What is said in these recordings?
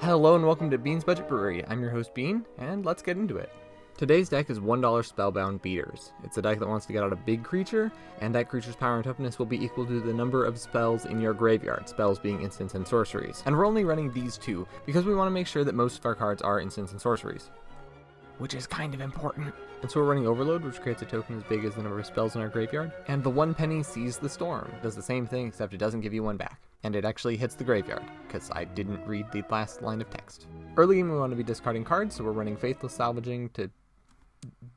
Hello and welcome to Bean's Budget Brewery. I'm your host Bean, and let's get into it. Today's deck is $1 Spellbound Beaters. It's a deck that wants to get out a big creature, and that creature's power and toughness will be equal to the number of spells in your graveyard, spells being instants and sorceries. And we're only running these two, because we want to make sure that most of our cards are instants and sorceries, which is kind of important. And so we're running Overload, which creates a token as big as the number of spells in our graveyard. And the 1 penny Seize the Storm. Does the same thing, except it doesn't give you one back. And it actually hits the graveyard, because I didn't read the last line of text. Early game we want to be discarding cards, so we're running Faithless Salvaging to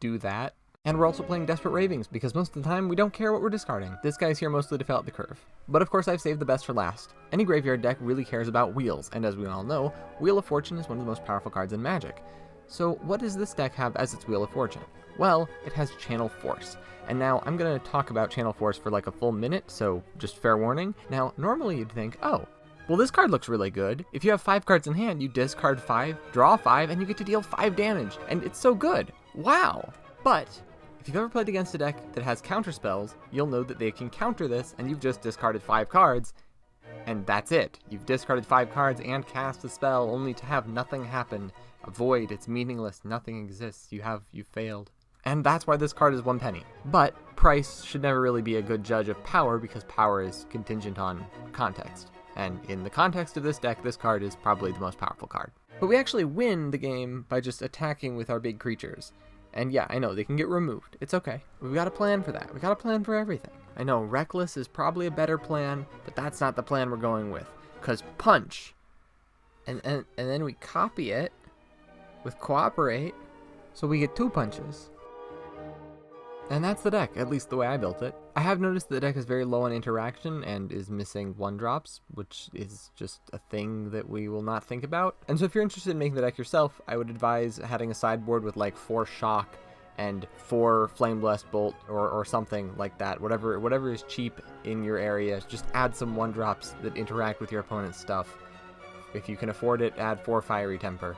do that. And we're also playing Desperate Ravings, because most of the time we don't care what we're discarding. This guy's here mostly to fill out the curve. But of course I've saved the best for last. Any graveyard deck really cares about wheels, and as we all know, Wheel of Fortune is one of the most powerful cards in Magic. So what does this deck have as its Wheel of Fortune? Well, it has Channel Force. And now I'm going to talk about Channel Force for like a full minute, so just fair warning. Now, normally you'd think, oh, well this card looks really good. If you have 5 cards in hand, you discard 5, draw 5, and you get to deal 5 damage. And it's so good. Wow. But if you've ever played against a deck that has counter spells, you'll know that they can counter this, and you've just discarded 5 cards, and that's it. You've discarded 5 cards and cast a spell only to have nothing happen. A void, it's meaningless, nothing exists, you failed. And that's why this card is 1 penny. But price should never really be a good judge of power, because power is contingent on context. And in the context of this deck, this card is probably the most powerful card. But we actually win the game by just attacking with our big creatures. And yeah, I know, they can get removed. It's okay. We've got a plan for that. We've got a plan for everything. I know, Reckless is probably a better plan, but that's not the plan we're going with. Because Punch. And then we copy it with Cooperate, so we get 2 punches. And that's the deck, at least the way I built it. I have noticed the deck is very low on interaction and is missing 1-drops, which is just a thing that we will not think about. And so if you're interested in making the deck yourself, I would advise having a sideboard with like 4 Shock and 4 Flame Blessed Bolt or something like that. Whatever is cheap in your area, just add some 1-drops that interact with your opponent's stuff. If you can afford it, add 4 Fiery Temper.